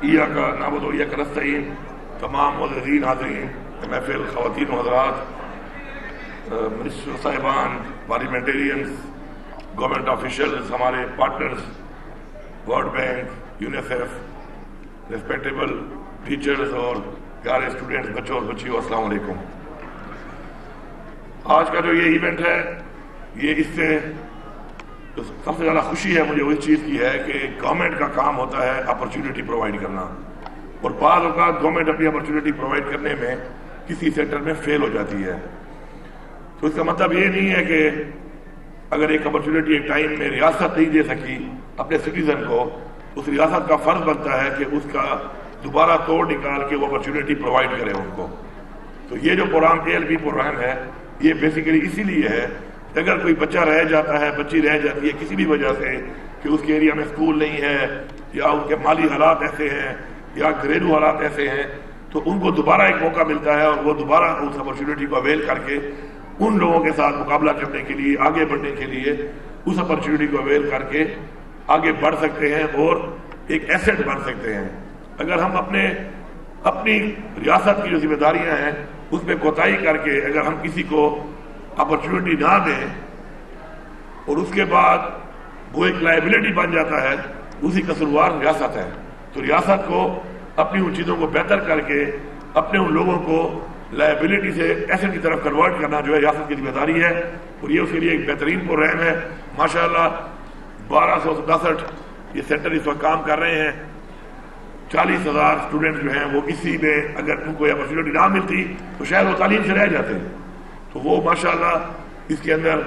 ایاک نعبد و ایاک نستعین، تمام معززین حاضرین محفل، خواتین و حضرات، منسٹر صاحبان، پارلیمنٹیرینز، گورنمنٹ آفیشلز، ہمارے partners, world bank, UNICEF, respectable teachers اور پیارے اسٹوڈنٹس، بچوں اور بچیوں، السلام علیکم۔ آج کا جو یہ ایونٹ ہے، یہ اس سے سب سے زیادہ خوشی ہے مجھے اس چیز کی ہے کہ گورنمنٹ کا کام ہوتا ہے اپرچونٹی پرووائڈ کرنا، اور بعض اوقات گورنمنٹ اپنی اپرچونٹی پرووائڈ کرنے میں کسی سیکٹر میں فیل ہو جاتی ہے۔ تو اس کا مطلب یہ نہیں ہے کہ اگر ایک اپرچونٹی ایک ٹائم میں ریاست نہیں دے سکی اپنے سٹیزن کو، اس ریاست کا فرض بنتا ہے کہ اس کا دوبارہ توڑ نکال کے وہ اپرچونٹی پرووائڈ کرے ان کو۔ تو یہ جو پروگرام ALP پروگرام ہے، یہ بیسیکلی اسی لیے ہے کہ اگر کوئی بچہ رہ جاتا ہے، بچی رہ جاتی ہے کسی بھی وجہ سے کہ اس کے ایریا میں اسکول نہیں ہے، یا ان کے مالی حالات ایسے ہیں، یا گھریلو حالات ایسے ہیں، تو ان کو دوبارہ ایک موقع ملتا ہے اور وہ دوبارہ اس اپرچونٹی کو اویل کر کے ان لوگوں کے ساتھ مقابلہ کرنے کے لیے، آگے بڑھنے کے لیے اس اپرچونٹی کو اویل کر کے آگے بڑھ سکتے ہیں اور ایک ایسٹ بن سکتے ہیں۔ اگر ہم اپنی ریاست کی جو ذمہ داریاں ہیں اس میں کوتاہی کر کے اگر ہم کسی کو اپرچونٹی نہ دیں اور اس کے بعد وہ ایک لائبلٹی بن جاتا ہے، اسی قصوروار ریاست ہے۔ تو ریاست کو اپنی ان چیزوں کو بہتر کر کے اپنے ان لوگوں کو لائبلٹی سے ایسٹ کی طرف کنورٹ کرنا جو ہے ریاست کی ذمہ داری ہے، اور یہ اس کے لیے ایک بہترین پروگرام ہے۔ ماشاءاللہ 1267 یہ سینٹر اس وقت کام کر رہے ہیں۔ 40,000 اسٹوڈنٹ جو ہیں وہ اسی میں اگر ان کو اپرچونٹی نہ ملتی تو شاید وہ تعلیم سے رہ جاتے ہیں، تو وہ ماشاءاللہ اس کے اندر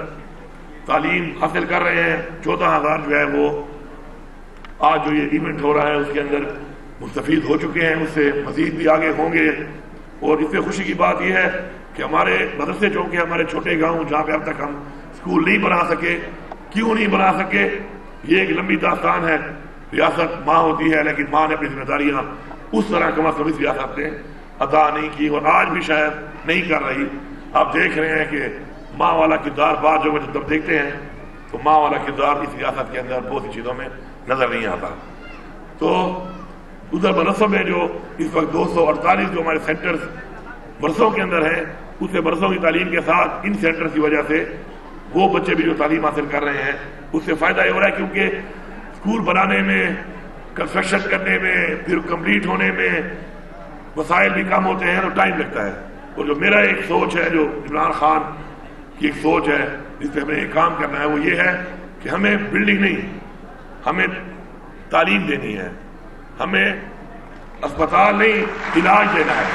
تعلیم حاصل کر رہے ہیں۔ 14,000 جو ہے وہ آج جو یہ ایونٹ ہو رہا ہے اس کے اندر مستفید ہو چکے ہیں، اس سے مزید بھی آگے ہوں گے۔ اور اس سے خوشی کی بات یہ ہے کہ ہمارے مدرسے چونکہ ہمارے چھوٹے گاؤں جہاں پہ اب تک ہم اسکول نہیں بنا سکے، کیوں نہیں بنا سکے، یہ ایک لمبی داستان ہے۔ ریاست ماں ہوتی ہے، لیکن ماں نے اپنی ذمہ داریاں اس طرح کم از کم اس ریاست نے ادا نہیں کی، اور آج بھی شاید نہیں کر رہی۔ آپ دیکھ رہے ہیں کہ ماں والا کردار بعض جو جب دیکھتے ہیں تو ماں والا کردار اس ریاست کے اندر بہت سی چیزوں میں نظر نہیں آتا۔ تو ادھر مدرسوں میں جو اس وقت 248 جو ہمارے سینٹرز برسوں کے اندر ہیں، اس سے برسوں کی تعلیم کے ساتھ ان سینٹرز کی وجہ سے وہ بچے بھی جو تعلیم حاصل کر رہے ہیں اس سے فائدہ یہ ہو رہا ہے، کیونکہ اسکول بنانے میں، کنسٹرکشن کرنے میں، پھر کمپلیٹ ہونے میں وسائل بھی کم ہوتے ہیں تو ٹائم لگتا ہے۔ اور جو میرا ایک سوچ ہے، جو عمران خان کی ایک سوچ ہے جس پہ ہمیں ایک کام کرنا ہے، وہ یہ ہے کہ ہمیں بلڈنگ نہیں، ہمیں تعلیم دینی ہے، ہمیں اسپتال نہیں علاج دینا ہے۔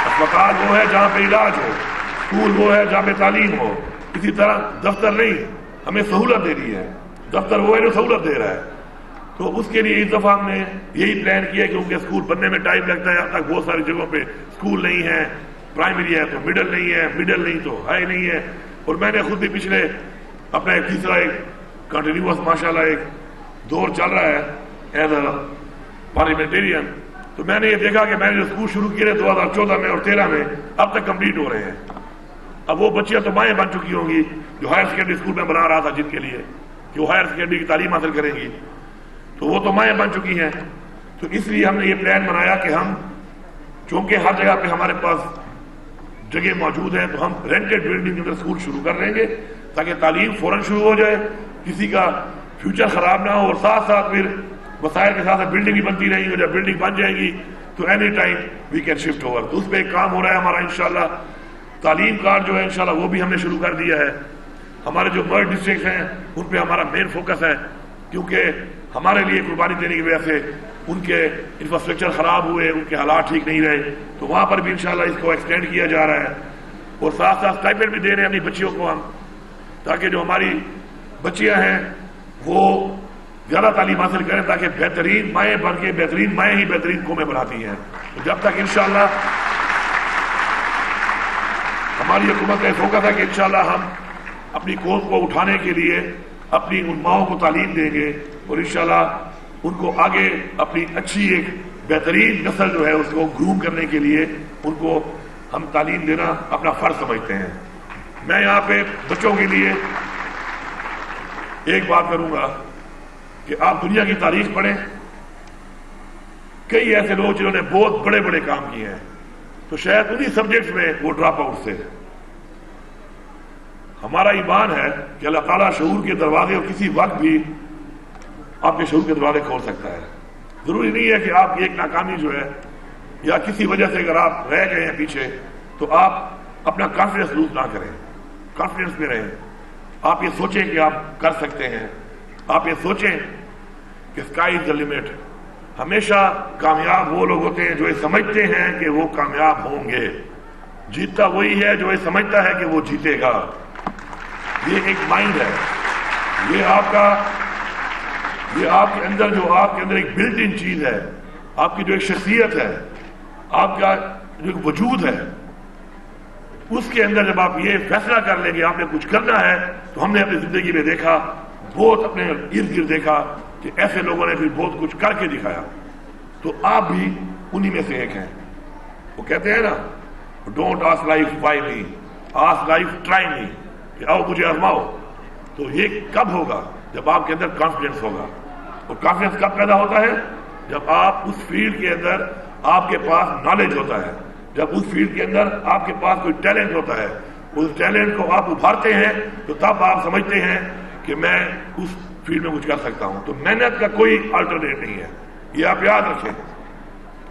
اسپتال وہ ہے جہاں پہ علاج ہو، اسکول وہ ہے جہاں پہ تعلیم ہو، اسی طرح دفتر نہیں، ہمیں سہولت دینی ہے۔ دفتر وہ ہے جو سہولت دے رہا ہے۔ تو اس کے لیے اس دفعہ ہم نے یہی پلان کیا، کیونکہ اسکول بننے میں ٹائم لگتا ہے، اب تک بہت ساری جگہوں پہ اسکول نہیں ہے، پرائمری ہے تو مڈل نہیں ہے، مڈل نہیں تو ہائی نہیں ہے۔ اور میں نے خود بھی پچھلے اپنا ایک تیسرا ایک کنٹینیوس ماشاءاللہ ایک دور چل رہا ہے ایز اے پارلیمنٹیرین، تو میں نے یہ دیکھا کہ میں نے جو اسکول شروع کیے 2014 میں اور 13 میں اب تک کمپلیٹ ہو رہے ہیں۔ اب وہ بچیاں تو مائیں بن چکی ہوں گی جو ہائر سیکنڈری اسکول میں بنا رہا تھا جن کے لیے کہ وہ ہائر سیکنڈری کی تعلیم حاصل کریں گی، تو وہ تو مائیں بن چکی ہیں۔ تو اس لیے ہم نے یہ پلان بنایا کہ ہم چونکہ ہر جگہ پہ ہمارے پاس جگہ موجود ہیں تو ہم رینٹڈ بلڈنگ کے اندر اسکول شروع کر لیں گے تاکہ تعلیم فوراً شروع ہو جائے، کسی کا فیوچر خراب نہ ہو، اور ساتھ ساتھ پھر وسائل کے ساتھ بلڈنگ بھی بنتی رہیں گی۔ جب بلڈنگ بن جائے گی تو any time we can shift over. تو اس پہ ایک کام ہو رہا ہے ہمارا انشاءاللہ۔ تعلیم کارڈ جو ہے انشاءاللہ وہ بھی ہم نے شروع کر دیا ہے۔ ہمارے جو مرج ڈسٹرکٹس ہیں ان پہ ہمارا مین فوکس ہے، کیونکہ ہمارے لیے قربانی دینے کی وجہ سے ان کے انفراسٹرکچر خراب ہوئے، ان کے حالات ٹھیک نہیں رہے، تو وہاں پر بھی انشاءاللہ اس کو ایکسٹینڈ کیا جا رہا ہے۔ اور ساتھ ساتھ اسٹائپنڈ بھی دے رہے ہیں اپنی بچیوں کو ہم، تاکہ جو ہماری بچیاں ہیں وہ زیادہ تعلیم حاصل کریں، تاکہ بہترین مائیں بن کے، بہترین مائیں ہی بہترین قومیں بناتی ہیں۔ تو جب تک انشاءاللہ ہماری حکومت کا فوکس ہے کہ انشاءاللہ ہم اپنی قوم کو اٹھانے کے لیے اپنی ان ماؤں کو تعلیم دیں گے، اور انشاءاللہ ان کو آگے اپنی اچھی ایک بہترین نسل جو ہے اس کو گروم کرنے کے لیے ان کو ہم تعلیم دینا اپنا فرض سمجھتے ہیں۔ میں یہاں پہ بچوں کے لیے ایک بات کروں گا کہ آپ دنیا کی تاریخ پڑھیں، کئی ایسے لوگ جنہوں نے بہت بڑے بڑے کام کیے ہیں، تو شاید انہی سبجیکٹس میں وہ ڈراپ آؤٹ سے۔ ہمارا ایمان ہے کہ اللہ تعالیٰ شعور کے دروازے اور کسی وقت بھی آپ کے شعور کے دروازے کھول سکتا ہے۔ ضروری نہیں ہے کہ آپ کی ایک ناکامی جو ہے یا کسی وجہ سے اگر آپ رہ گئے ہیں پیچھے تو آپ اپنا کانفیڈنس لوز نہ کریں، کانفیڈنس میں رہیں۔ آپ یہ سوچیں کہ آپ کر سکتے ہیں، آپ یہ سوچیں کہ اسکائی از دا لمٹ۔ ہمیشہ کامیاب وہ لوگ ہوتے ہیں جو یہ سمجھتے ہیں کہ وہ کامیاب ہوں گے، جیتتا وہی ہے جو یہ سمجھتا ہے کہ وہ جیتے گا۔ یہ ایک مائنڈ ہے، یہ آپ کے اندر جو آپ کے اندر ایک بلٹ ان چیز ہے، آپ کی جو ایک شخصیت ہے، آپ کا جو ایک وجود ہے، اس کے اندر جب آپ یہ فیصلہ کر لیں گے آپ نے کچھ کرنا ہے، تو ہم نے اپنی زندگی میں دیکھا، بہت اپنے ارد گرد دیکھا کہ ایسے لوگوں نے بھی بہت کچھ کر کے دکھایا، تو آپ بھی انہی میں سے ایک ہیں۔ وہ کہتے ہیں نا، don't ask life why me, ask life try me, کہ آؤ مجھے آزماؤ۔ تو یہ کب ہوگا؟ جب آپ کے اندر کانفیڈنس ہوگا۔ اور کانفیڈنس کب پیدا ہوتا ہے؟ جب آپ اس فیلڈ کے اندر آپ کے پاس نالج ہوتا ہے، جب اس فیلڈ کے اندر آپ کے پاس کوئی ٹیلنٹ ہوتا ہے، اس ٹیلنٹ کو آپ ابھارتے ہیں تو تب آپ سمجھتے ہیں کہ میں اس فیلڈ میں کچھ کر سکتا ہوں۔ تو محنت کا کوئی الٹرنیٹ نہیں ہے، یہ آپ یاد رکھیں۔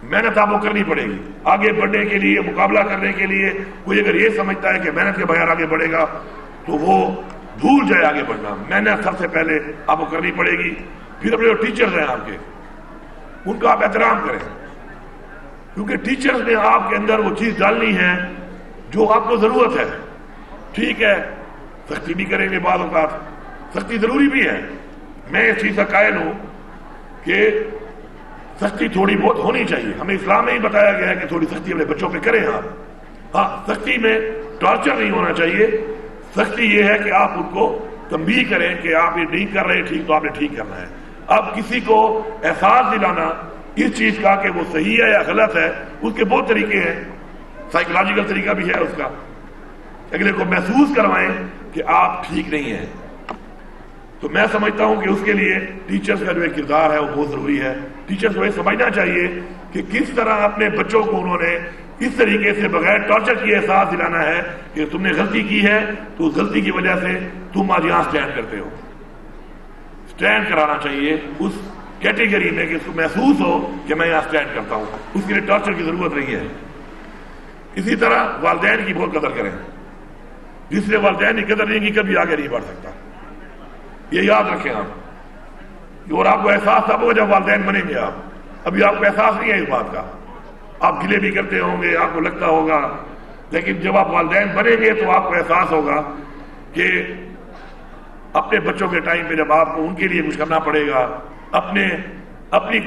محنت آپ کو کرنی پڑے گی آگے بڑھنے کے لیے، مقابلہ کرنے کے لیے۔ کوئی اگر یہ سمجھتا ہے کہ محنت کے بغیر آگے بڑھے گا تو وہ بھول جائے آگے بڑھنا۔ محنت سب سے پہلے آپ کو کرنی پڑے گی۔ پھر اپنے جو ٹیچرز ہیں آپ کے، ان کا آپ احترام کریں، کیونکہ ٹیچرز نے آپ کے اندر وہ چیز ڈالنی ہے جو آپ کو ضرورت ہے۔ ٹھیک ہے، سختی بھی کریں گے، بعض اوقات سختی ضروری بھی ہے۔ میں اس چیز کا قائل ہوں کہ سختی تھوڑی بہت ہونی چاہیے۔ ہمیں اسلام میں ہی بتایا گیا ہے کہ تھوڑی سختی اپنے بچوں پہ کریں آپ۔ ہاں، سختی میں ٹارچر نہیں ہونا چاہیے۔ سختی یہ ہے کہ آپ ان کو تنبیہ کریں کہ آپ یہ نہیں کر رہے ٹھیک، تو آپ نے ٹھیک کرنا ہے۔ اب کسی کو احساس دلانا اس چیز کا کہ وہ صحیح ہے یا غلط ہے، اس کے بہت طریقے ہیں۔ سائیکولوجیکل طریقہ بھی ہے اس کا، اگلے کو محسوس کروائیں کہ آپ ٹھیک نہیں ہیں۔ تو میں سمجھتا ہوں کہ اس کے لیے ٹیچرز کا جو ایک کردار ہے وہ بہت ضروری ہے۔ ٹیچرز کو یہ سمجھنا چاہیے کہ کس طرح اپنے بچوں کو انہوں نے اس طریقے سے بغیر ٹارچر کی احساس دلانا ہے کہ تم نے غلطی کی ہے تو اس غلطی کی وجہ سے تم آج یہاں سٹینڈ کرتے ہو۔ سٹینڈ کرانا چاہیے اس کیٹیگری میں کہ اس کو محسوس ہو کہ میں یہاں سٹینڈ کرتا ہوں۔ اس کے لیے ٹارچر کی ضرورت نہیں ہے۔ اسی طرح والدین کی بہت قدر کریں۔ جس نے والدین کی قدر نہیں کی کبھی آگے نہیں بڑھ سکتا، یہ یاد رکھیں آپ۔ اور آپ کو احساس تب ہوگا جب والدین بنیں گے آپ۔ ابھی آپ کو احساس نہیں ہے اس بات کا، آپ گلے بھی کرتے ہوں گے، آپ کو لگتا ہوگا، لیکن جب آپ والدین بنیں گے تو آپ کو احساس ہوگا کہ اپنے بچوں کے ٹائم پہ جب آپ کو ان کے لیے کچھ کرنا پڑے گا، اپنی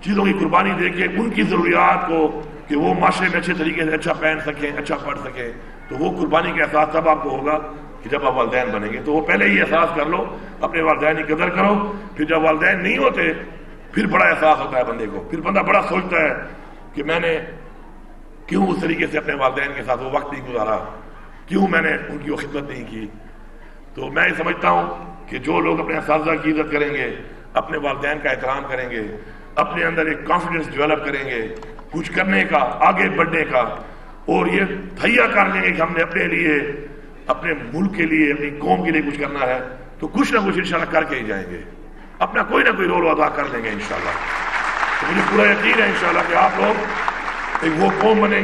چیزوں کی قربانی دے کے ان کی ضروریات کو کہ وہ معاشرے میں اچھے طریقے سے اچھا پہن سکیں، اچھا پڑھ سکیں، تو وہ قربانی کا احساس تب آپ کو ہوگا کہ جب آپ والدین بنیں گے۔ تو وہ پہلے ہی احساس کر لو، اپنے والدین کی قدر کرو۔ پھر جب والدین نہیں ہوتے پھر بڑا احساس ہوتا ہے بندے کو، پھر بندہ بڑا سوچتا ہے کہ میں نے کیوں اس طریقے سے اپنے والدین کے ساتھ وہ وقت نہیں گزارا، کیوں میں نے ان کی وہ خدمت نہیں کی۔ تو میں یہ سمجھتا ہوں کہ جو لوگ اپنے اساتذہ کی عزت کریں گے، اپنے والدین کا احترام کریں گے، اپنے اندر ایک کانفیڈنس ڈیولپ کریں گے کچھ کرنے کا، آگے بڑھنے کا، اور یہ تہیا کر لیں گے کہ ہم نے اپنے لیے، اپنے ملک کے لیے، اپنی قوم کے لیے کچھ کرنا ہے، تو کچھ نہ کچھ انشاءاللہ کر کے ہی جائیں گے، اپنا کوئی نہ کوئی رول ادا کر لیں گے انشاءاللہ۔ تو مجھے پورا یقین ہے انشاءاللہ کہ آپ لوگ ایک وہ قوم بنیں گے